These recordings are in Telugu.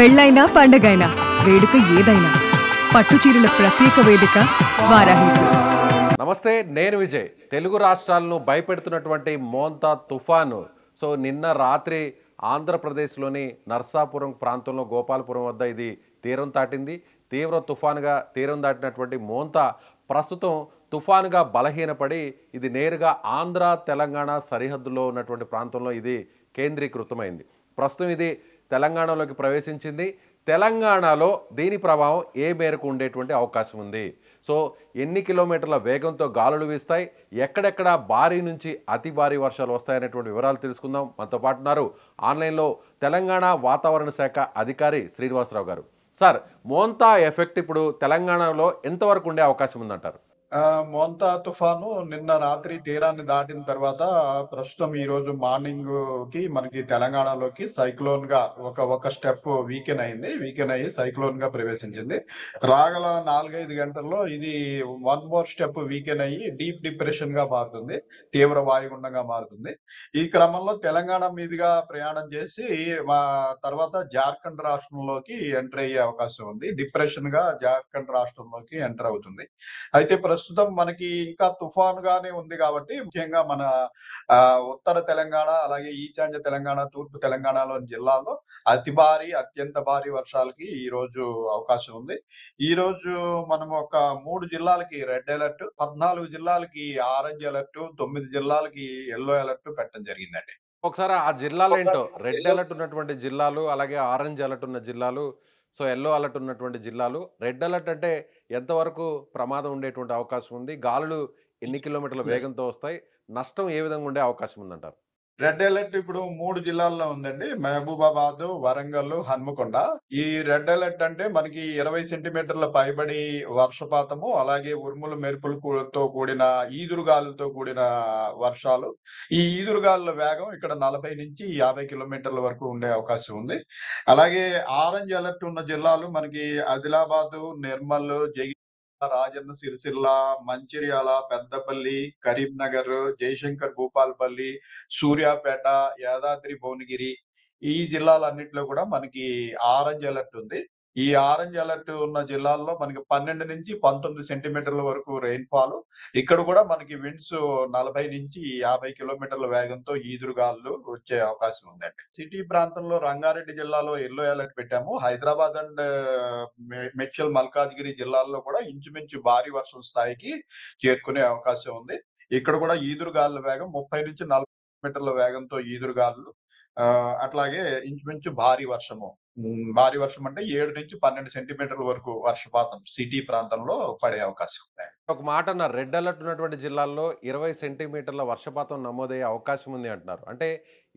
పెళ్ళైనా పండగైనా వేడుక ఏదైనా పట్టుచీరల ప్రత్యేక వేదిక వారాహి సిల్క్స్. నమస్తే, నేను విజయ్. తెలుగు రాష్ట్రాలను భయపెడుతున్నటువంటి మోంతా తుఫాను నిన్న రాత్రి ఆంధ్రప్రదేశ్లోని నర్సాపురం ప్రాంతంలో గోపాలపురం వద్ద ఇది తీరం దాటింది. తీవ్ర తుఫానుగా తీరం దాటినటువంటి మోంతా ప్రస్తుతం తుఫానుగా బలహీనపడి ఇది నేరుగా ఆంధ్ర తెలంగాణ సరిహద్దులో ఉన్నటువంటి ప్రాంతంలో ఇది కేంద్రీకృతమైంది. ప్రస్తుతం ఇది తెలంగాణలోకి ప్రవేశించింది. తెలంగాణలో దీని ప్రభావం ఏ మేరకు ఉండేటువంటి అవకాశం ఉంది? ఎన్ని కిలోమీటర్ల వేగంతో గాలులు వీస్తాయి, ఎక్కడెక్కడ భారీ నుంచి అతి భారీ వర్షాలు వస్తాయనేటువంటి వివరాలు తెలుసుకుందాం. మనతో పాటు ఉన్నారు ఆన్లైన్లో తెలంగాణ వాతావరణ శాఖ అధికారి శ్రీనివాసరావు గారు. సార్, మోంతా ఎఫెక్ట్ ఇప్పుడు తెలంగాణలో ఎంతవరకు ఉండే అవకాశం ఉందంటారు? మోంతా తుఫాను నిన్న రాత్రి తీరాన్ని దాటిన తర్వాత ప్రస్తుతం ఈ రోజు మార్నింగ్ కి మనకి తెలంగాణలోకి సైక్లోన్ గా ఒక స్టెప్ వీకెన్ అయ్యి సైక్లోన్ గా ప్రవేశించింది. రాగల 4-5 గంటల్లో ఇది వన్ మోర్ స్టెప్ వీకెన్ అయ్యి డీప్ డిప్రెషన్ గా మారుతుంది, తీవ్ర వాయుగుండంగా మారుతుంది. ఈ క్రమంలో తెలంగాణ మీదుగా ప్రయాణం చేసి తర్వాత జార్ఖండ్ రాష్ట్రంలోకి ఎంటర్ అయ్యే అవకాశం ఉంది. డిప్రెషన్ గా జార్ఖండ్ రాష్ట్రంలోకి ఎంటర్ అవుతుంది. అయితే ప్రస్తుతం మనకి ఇంకా తుఫానుగానే ఉంది కాబట్టి ముఖ్యంగా మన ఉత్తర తెలంగాణ, అలాగే ఈశాన్య తెలంగాణ, తూర్పు తెలంగాణలోని జిల్లాల్లో అతి భారీ, అత్యంత భారీ వర్షాలకి ఈ రోజు అవకాశం ఉంది. ఈ రోజు మనం ఒక 3 జిల్లాలకి రెడ్ అలర్ట్, 14 జిల్లాలకి ఆరెంజ్ అలర్ట్, 9 జిల్లాలకి ఎల్లో అలర్ట్ పెట్టడం జరిగిందండి. ఒకసారి ఆ జిల్లాలు ఏంటో, రెడ్ అలర్ట్ ఉన్నటువంటి జిల్లాలు, అలాగే ఆరెంజ్ అలర్ట్ ఉన్న జిల్లాలు, ఎల్లో అలర్ట్ ఉన్నటువంటి జిల్లాలు. రెడ్ అలర్ట్ అంటే ఎంతవరకు ప్రమాదం ఉండేటువంటి అవకాశం ఉంది? గాలులు ఎన్ని కిలోమీటర్ల వేగంతో వస్తాయి? నష్టం ఏ విధంగా ఉండే అవకాశం ఉందంటారు? రెడ్ అలర్ట్ ఇప్పుడు 3 జిల్లాల్లో ఉందండి. మహబూబాబాద్, వరంగల్, హన్మకొండ. ఈ రెడ్ అలర్ట్ అంటే మనకి 20 సెంటీమీటర్ల పైబడి వర్షపాతము, అలాగే ఉరుములు మెరుపులతో కూడిన ఈదురుగాలులతో కూడిన వర్షాలు. ఈ ఈదురుగాలుల వేగం ఇక్కడ 40 నుంచి 50 కిలోమీటర్ల వరకు ఉండే అవకాశం ఉంది. అలాగే ఆరెంజ్ అలర్ట్ ఉన్న జిల్లాలు మనకి ఆదిలాబాదు, నిర్మల్, రాజన్న సిరిసిల్ల, మంచిర్యాల, పెద్దపల్లి, కరీంనగర్, జయశంకర్ భూపాలపల్లి, సూర్యాపేట, యాదాద్రి భువనగిరి. ఈ జిల్లాలన్నింటిలో కూడా మనకి ఆరెంజ్ అలర్ట్ ఉంది. ఈ ఆరెంజ్ అలర్ట్ ఉన్న జిల్లాల్లో మనకి 12 నుంచి 19 సెంటీమీటర్ల వరకు రెయిన్ఫాల్. ఇక్కడ కూడా మనకి విండ్స్ 40 నుంచి 50 కిలోమీటర్ల వేగంతో ఈదురుగాలు వచ్చే అవకాశం ఉందండి. సిటీ ప్రాంతంలో రంగారెడ్డి జిల్లాలో ఎల్లో అలర్ట్ పెట్టాము. హైదరాబాద్ అండ్ మేడ్చల్, మల్కాజ్గిరి జిల్లాల్లో కూడా ఇంచుమించు భారీ వర్షం స్థాయికి చేరుకునే అవకాశం ఉంది. ఇక్కడ కూడా ఈదురుగాలుల వేగం 30 నుంచి 40 కిలోమీటర్ల వేగంతో ఈదురుగాలు. అట్లాగే ఇంచుమించు భారీ వర్షం అంటే 7 నుంచి 12 సెంటీమీటర్ల వరకు వర్షపాతం సిటీ ప్రాంతంలో పడే అవకాశం ఉంది. ఒక మాట అన్నారు, రెడ్ అలర్ట్ ఉన్నటువంటి జిల్లాల్లో 20 సెంటీమీటర్ల వర్షపాతం నమోదయ్యే అవకాశం ఉంది అంటున్నారు. అంటే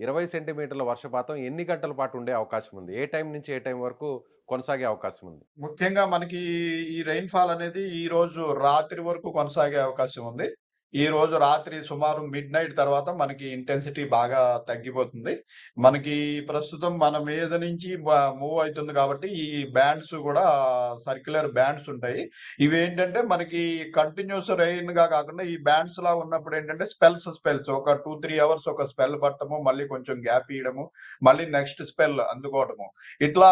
20 సెంటీమీటర్ల వర్షపాతం ఎన్ని గంటల పాటు ఉండే అవకాశం ఉంది? ఏ టైం నుంచి ఏ టైం వరకు కొనసాగే అవకాశం ఉంది? ముఖ్యంగా మనకి ఈ రెయిన్ఫాల్ అనేది ఈ రోజు రాత్రి వరకు కొనసాగే అవకాశం ఉంది. ఈ రోజు రాత్రి సుమారు మిడ్‌నైట్ తర్వాత మనకి ఇంటెన్సిటీ బాగా తగ్గిపోతుంది. మనకి ప్రస్తుతం మన మీద నుంచి మూవ్ అవుతుంది కాబట్టి ఈ బ్యాండ్స్ కూడా సర్క్యులర్ బ్యాండ్స్ ఉంటాయి. ఇవేంటంటే మనకి కంటిన్యూస్ రెయిన్‌గా కాకుండా ఈ బ్యాండ్స్ లా ఉన్నప్పుడు ఏంటంటే స్పెల్స్ ఒక 2-3 అవర్స్ ఒక స్పెల్ పట్టడము, మళ్ళీ కొంచెం గ్యాప్ ఇయ్యడము, మళ్ళీ నెక్స్ట్ స్పెల్ అందుకోవడము. ఇట్లా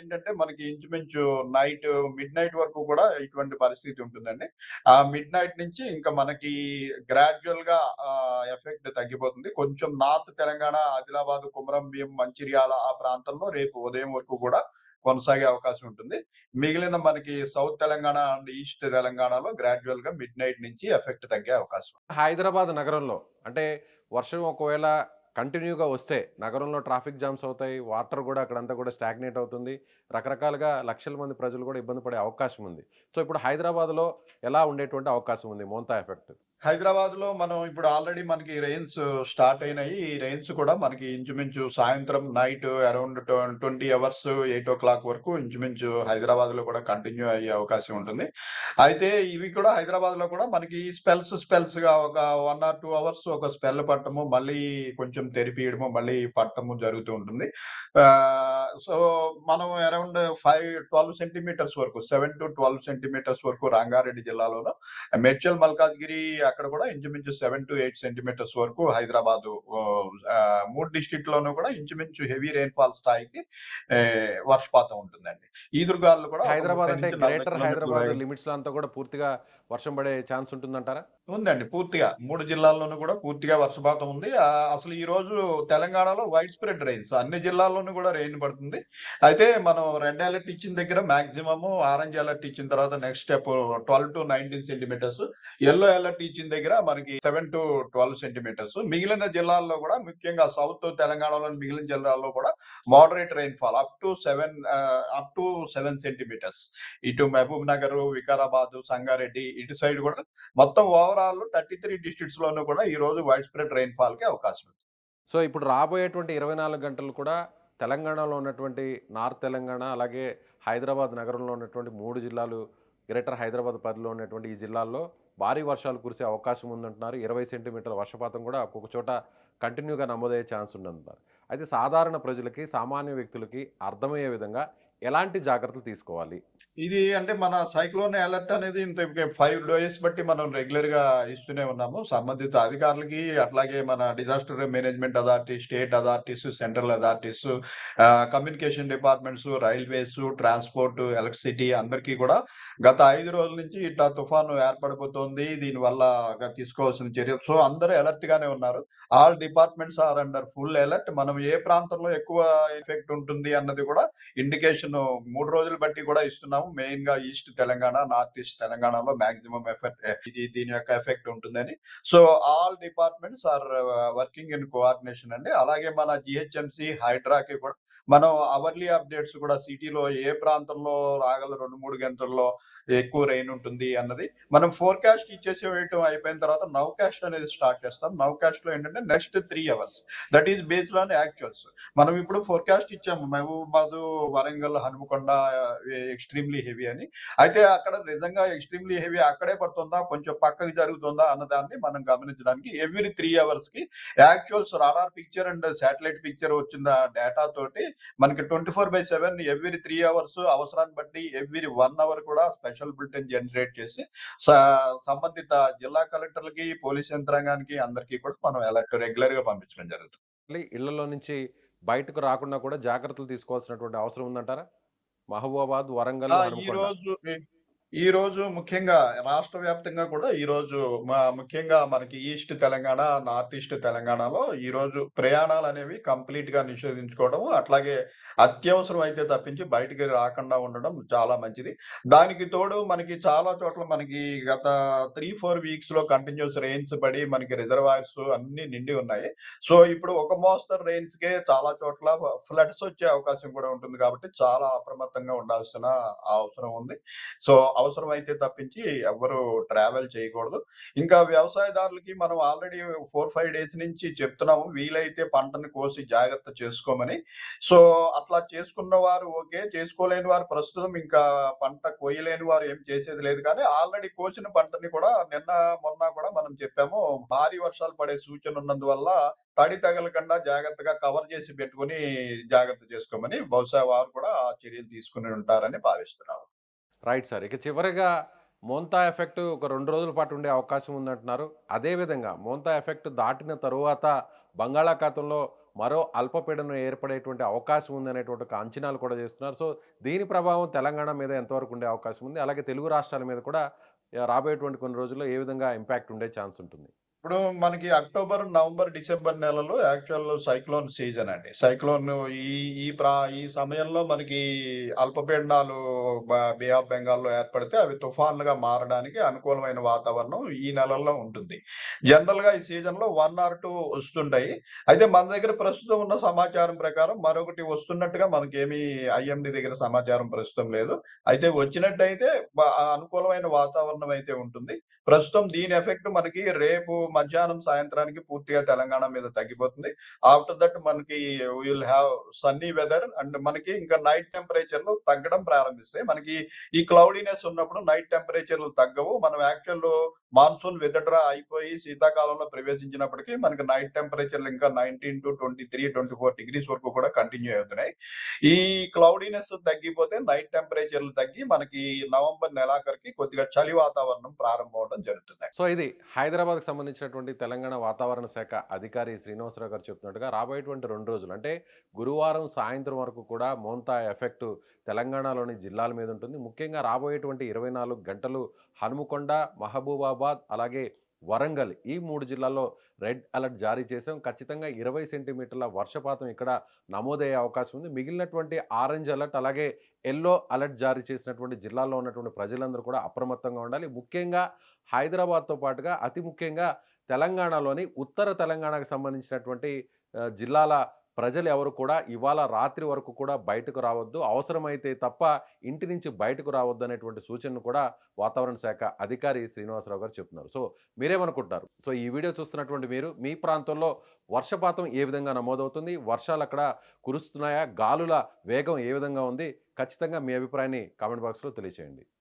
ఏంటంటే మనకి ఇంచుమించు మిడ్‌నైట్ వరకు కూడా ఇటువంటి పరిస్థితి ఉంటుందండి. ఆ మిడ్‌నైట్ నుంచి ఇంకా మనకి గ్రాడ్యువల్ గా ఎఫెక్ట్ తగ్గిపోతుంది. కొంచెం నార్త్ తెలంగాణ, ఆదిలాబాద్, కుమరంభీం, మంచిర్యాల ఆ ప్రాంతంలో రేపు ఉదయం వరకు కూడా కొనసాగే అవకాశం ఉంటుంది. మిగిలిన మనకి సౌత్ తెలంగాణ అండ్ ఈస్ట్ తెలంగాణలో గ్రాడ్యువల్ గా మిడ్‌నైట్ నుంచి ఎఫెక్ట్ తగ్గే అవకాశం. హైదరాబాద్ నగరంలో అంటే వర్షం ఒకవేళ కంటిన్యూగా వస్తే నగరంలో ట్రాఫిక్ జామ్స్ అవుతాయి, వాటర్ కూడా అక్కడంతా కూడా స్టాగ్నేట్ అవుతుంది, రకరకాలుగా లక్షల మంది ప్రజలు కూడా ఇబ్బంది పడే అవకాశం ఉంది. ఇప్పుడు హైదరాబాద్లో ఎలా ఉండేటువంటి అవకాశం ఉంది మోంతా ఎఫెక్ట్? హైదరాబాద్ లో మనం ఇప్పుడు ఆల్రెడీ మనకి రెయిన్స్ స్టార్ట్ అయినాయి. ఈ రెయిన్స్ కూడా మనకి ఇంచుమించు సాయంత్రం నైట్ అరౌండ్ 20 అవర్స్ 8 o'clock వరకు ఇంచుమించు హైదరాబాద్ లో కూడా కంటిన్యూ అయ్యే అవకాశం ఉంటుంది. అయితే ఇవి కూడా హైదరాబాద్ లో కూడా మనకి స్పెల్స్ గా ఒక 1 or 2 అవర్స్ ఒక స్పెల్ పట్టము, మళ్ళీ కొంచెం తెరిపియడము, మళ్ళీ పట్టము జరుగుతూ ఉంటుంది. సో మనం అరౌండ్ 12 సెంటీమీటర్స్ వరకు 7 to 12 సెంటీమీటర్స్ వరకు రంగారెడ్డి జిల్లాలోను, మేడ్చల్ మల్కాజ్గిరి అక్కడ కూడా ఇంచుమించు 7 to 8 సెంటీమీటర్స్ వరకు హైదరాబాదు, 3 డిస్ట్రిక్ట్ లోనూ కూడా ఇంచుమించు హెవీ రెయిన్‌ఫాల్ స్థాయికి వర్షపాతం ఉంటుందండి. ఈదురుగాలులు కూడా ఒక హైదరాబాద్ 30 అంటే నుంచి 40 గ్రేటర్ కిలోమీటర్ల హైదరాబాద్ వేగం లిమిట్స్ లో అంతా కూడా పూర్తిగా వర్షం పడే ఛాన్స్ ఉంటుందంటారా? ఉందండి. పూర్తిగా 3 జిల్లాల్లోనూ కూడా పూర్తిగా వర్షపాతం ఉంది. అసలు ఈ రోజు తెలంగాణలో వైడ్ స్ప్రెడ్ రెయిన్స్ అన్ని జిల్లాల్లోనూ కూడా రెయిన్ పడుతుంది. అయితే మనం రెడ్ అలర్ట్ ఇచ్చిన దగ్గర మాక్సిమమ్, ఆరెంజ్ అలర్ట్ ఇచ్చిన తర్వాత next step 12-19 centimetres, yellow alert ఇచ్చిన దగ్గర మనకి 7-12 సెంటీమీటర్స్. మిగిలిన జిల్లాల్లో కూడా ముఖ్యంగా సౌత్ తెలంగాణలోని మిగిలిన జిల్లాల్లో కూడా moderate rainfall up to 7 centimetres. ఇటు మహబూబ్ నగర్, వికారాబాద్, సంగారెడ్డి ఇటు సైడ్ కూడా మొత్తం ఓవరాల్ 33 డిస్ట్రిక్ట్స్ లోనూ కూడా ఈ రోజు వైడ్ స్ప్రెడ్ రెయిన్‌ఫాల్ కి అవకాశం ఉంది. సో ఇప్పుడు రాబోయేటువంటి 24 గంటలు కూడా తెలంగాణలో ఉన్నటువంటి నార్త్ తెలంగాణ, అలాగే హైదరాబాద్ నగరంలో ఉన్నటువంటి 3 జిల్లాలు, గ్రేటర్ హైదరాబాద్ పరిధిలో ఉన్నటువంటి ఈ జిల్లాల్లో భారీ వర్షాలు కురిసే అవకాశం ఉందంటున్నారు. 20 సెంటీమీటర్ల వర్షపాతం కూడా ఒక్కొక్క చోట కంటిన్యూగా నమోదయ్యే ఛాన్స్ ఉందంటున్నారు. అయితే సాధారణ ప్రజలకి, సామాన్య వ్యక్తులకి అర్థమయ్యే విధంగా ఎలాంటి జాగ్రత్తలు తీసుకోవాలి? ఇది అంటే మన సైక్లోన్ అలర్ట్ అనేది ఇంత 5 డేస్ బట్టి మనం రెగ్యులర్ గా ఇస్తూనే ఉన్నాము. సంబంధిత అధికారులకి, అట్లాగే మన disaster management authority, state authorities, central authorities, communication departments, railways, transport, electricity అందరికీ కూడా గత 5 రోజుల నుంచి ఇట్లా తుఫాను ఏర్పడబోతోంది. దీనివల్ల తీసుకోవాల్సిన చర్యలు, సో అందరూ అలర్ట్ గానే ఉన్నారు. All departments are under full alert. మనం ఏ ప్రాంతంలో ఎక్కువ ఎఫెక్ట్ ఉంటుంది అన్నది కూడా ఇండికేషన్ 3 రోజులు బట్టి కూడా ఇస్తున్నాము. మెయిన్ గా ఈస్ట్ తెలంగాణ, నార్త్ ఈస్ట్ తెలంగాణలో మాక్సిమం ఎఫెక్ట్ దీని యొక్క ఎఫెక్ట్ ఉంటుందని. So all departments are working in coordination అండి. అలాగే మన జిహెచ్ఎంసి, హైడ్రాకి కూడా మనం అవర్లీ అప్డేట్స్ కూడా సిటీలో ఏ ప్రాంతంలో రాగల 2-3 గంటల్లో ఎక్కువ రెయిన్ ఉంటుంది అన్నది మనం ఫోర్కాస్ట్ ఇచ్చేసి వేయటం అయిపోయిన తర్వాత నౌకాస్ట్ అనేది స్టార్ట్ చేస్తాం. నౌకాస్ట్ లో ఏంటంటే next 3 hours that is based on actuals. మనం ఇప్పుడు ఫోర్కాస్ట్ ఇచ్చాము మహబూబాబాద్, వరంగల్, హనుమకొండ ఎక్స్ట్రీమ్లీ హెవీ అని. అయితే అక్కడ నిజంగా ఎక్స్ట్రీమ్లీ హెవీ అక్కడే పడుతుందా, కొంచెం పక్కకి జరుగుతుందా అన్నదాన్ని మనం గమనించడానికి ఎవ్రీ 3 అవర్స్ కి actuals radar picture and satellite picture వచ్చిన డేటా తోటి మనకి 24/7 ఎవ్రీ 3 అవర్స్ అవసరాన్ని బట్టి ఎవ్రీ 1 అవర్ కూడా స్పెషల్ బులెటిన్ జనరేట్ చేసి సంబంధిత జిల్లా కలెక్టర్లకి, పోలీస్ యంత్రాంగానికి అందరికీ కూడా మనం అలర్ట్ రెగ్యులర్ గా పంపించడం జరుగుతుంది. ఇళ్లలో నుంచి బయటకు రాకుండా కూడా జాగ్రత్తలు తీసుకోవాల్సినటువంటి అవసరం ఉందంటారా? మహబూబాబాద్, వరంగల్, ఈ హనుమకొండ. రోజు ఈ రోజు ముఖ్యంగా రాష్ట్ర వ్యాప్తంగా కూడా ఈ రోజు ముఖ్యంగా మనకి ఈస్ట్ తెలంగాణ, నార్త్ ఈస్ట్ తెలంగాణలో ఈ రోజు ప్రయాణాలు అనేవి కంప్లీట్ గా నిషేధించుకోవడం, అట్లాగే అత్యవసరం అయితే తప్పించి బయటికి రాకుండా ఉండడం చాలా మంచిది. దానికి తోడు మనకి చాలా చోట్ల మనకి గత 3-4 వీక్స్ లో కంటిన్యూస్ రెయిన్స్ పడి మనకి రిజర్వాయర్స్ అన్ని నిండి ఉన్నాయి. సో ఇప్పుడు ఒక మోస్తరు రెయిన్స్ కే చాలా చోట్ల ఫ్లడ్స్ వచ్చే అవకాశం కూడా ఉంటుంది కాబట్టి చాలా అప్రమత్తంగా ఉండాల్సిన అవసరం ఉంది. సో అవసరం అయితే తప్పించి ఎవ్వరు ట్రావెల్ చేయకూడదు. ఇంకా వ్యవసాయదారులకి మనం ఆల్రెడీ 4-5 డేస్ నుంచి చెప్తున్నాము, వీలైతే పంటను కోసి జాగ్రత్త చేసుకోమని. సో అట్లా చేసుకున్న వారు ఓకే, చేసుకోలేని వారు ప్రస్తుతం ఇంకా పంట కోయలేని వారు ఏం చేసేది లేదు. కానీ ఆల్రెడీ కోసిన పంటని కూడా నిన్న మొన్న కూడా మనం చెప్పాము, భారీ వర్షాలు పడే సూచన ఉన్నందువల్ల తడి తగలకుండా జాగ్రత్తగా కవర్ చేసి పెట్టుకుని జాగ్రత్త చేసుకోమని బహుశా వారు కూడా ఆ చర్యలు తీసుకుని ఉంటారని భావిస్తున్నాము. Right sir. ఇక చివరిగా మోంతా ఎఫెక్ట్ ఒక 2 రోజుల పాటు ఉండే అవకాశం ఉందంటున్నారు. అదేవిధంగా మోంతా ఎఫెక్ట్ దాటిన తరువాత బంగాళాఖాతంలో మరో అల్పపీడనం ఏర్పడేటువంటి అవకాశం ఉందనేటువంటి ఒక అంచనాలు కూడా చేస్తున్నారు. సో దీని ప్రభావం తెలంగాణ మీద ఎంతవరకు ఉండే అవకాశం ఉంది? అలాగే తెలుగు రాష్ట్రాల మీద కూడా రాబోయేటువంటి కొన్ని రోజుల్లో ఏ విధంగా ఇంపాక్ట్ ఉండే ఛాన్స్ ఉంటుంది? ఇప్పుడు మనకి అక్టోబర్, నవంబర్, డిసెంబర్ నెలలో యాక్చువల్ సైక్లోన్ సీజన్ అండి. సైక్లోన్ ఈ ఈ ఈ సమయంలో మనకి అల్పపీడనాలు బే ఆఫ్ బెంగాల్లో ఏర్పడితే అవి తుఫాన్లుగా మారడానికి అనుకూలమైన వాతావరణం ఈ నెలల్లో ఉంటుంది. జనరల్ గా ఈ సీజన్ లో 1 or 2 వస్తుంటాయి. అయితే మన దగ్గర ప్రస్తుతం ఉన్న సమాచారం ప్రకారం మరొకటి వస్తున్నట్టుగా మనకేమీ ఐఎండి దగ్గర సమాచారం ప్రస్తుతం లేదు. అయితే వచ్చినట్టయితే అనుకూలమైన వాతావరణం అయితే ఉంటుంది. ప్రస్తుతం దీని ఎఫెక్ట్ మనకి రేపు మధ్యాహ్నం, సాయంత్రానికి పూర్తిగా తెలంగాణ మీద తగ్గిపోతుంది. ఆఫ్టర్ దట్ మనకి will have sunny weather and మనకి ఇంకా నైట్ టెంపరేచర్లు తగ్గడం ప్రారంభిస్తాయి. మనకి ఈ క్లౌడీనెస్ ఉన్నప్పుడు నైట్ టెంపరేచర్లు తగ్గవు. మనం యాక్చువల్ మాన్సూన్ విత్‌డ్రా అయిపోయి శీతాకాలంలో ప్రవేశించినప్పటికీ మనకి నైట్ టెంపరేచర్‌లు ఇంకా 19-23, 24 డిగ్రీస్ వరకు కూడా కంటిన్యూ అవుతున్నాయి. ఈ క్లౌడీనెస్ తగ్గిపోతే నైట్ టెంపరేచర్‌లు తగ్గి మనకి నవంబర్ నెలాఖరికి కొద్దిగా చలి వాతావరణం ప్రారంభం అవ్వడం జరుగుతుంది. సో ఇది హైదరాబాద్‌కి సంబంధించినటువంటి తెలంగాణ వాతావరణ శాఖ అధికారి శ్రీనివాసరావు గారు చెప్తున్నట్టుగా రాబోయేటువంటి 2 రోజులు అంటే గురువారం సాయంత్రం వరకు కూడా మోంతా ఎఫెక్ట్ తెలంగాణలోని జిల్లాల మీద ఉంటుంది. ముఖ్యంగా రాబోయేటువంటి 24 గంటలు హనుమకొండ, మహబూబాబాద్ అలాగే వరంగల్ ఈ 3 జిల్లాల్లో రెడ్ అలర్ట్ జారీ చేశాం. ఖచ్చితంగా 20 సెంటీమీటర్ల వర్షపాతం ఇక్కడ నమోదయ్యే అవకాశం ఉంది. మిగిలినటువంటి ఆరెంజ్ అలర్ట్ అలాగే యెల్లో అలర్ట్ జారీ చేసినటువంటి జిల్లాల్లో ఉన్నటువంటి ప్రజలందరూ కూడా అప్రమత్తంగా ఉండాలి. ముఖ్యంగా హైదరాబాద్‌తో పాటుగా అతి ముఖ్యంగా తెలంగాణలోని ఉత్తర తెలంగాణకు సంబంధించినటువంటి జిల్లాల ప్రజలు ఎవరు కూడా ఇవాళ రాత్రి వరకు కూడా బయటకు రావద్దు. అవసరమైతే తప్ప ఇంటి నుంచి బయటకు రావద్దు అనేటువంటి సూచనను కూడా వాతావరణ శాఖ అధికారి శ్రీనివాసరావు గారు చెప్తున్నారు. సో మీరేమనుకుంటున్నారు? సో ఈ వీడియో చూస్తున్నటువంటి మీరు మీ ప్రాంతంలో వర్షపాతం ఏ విధంగా నమోదవుతుంది? వర్షాలు అక్కడ కురుస్తున్నాయా? గాలుల వేగం ఏ విధంగా ఉంది? ఖచ్చితంగా మీ అభిప్రాయాన్ని కామెంట్ బాక్స్‌లో తెలియచేయండి.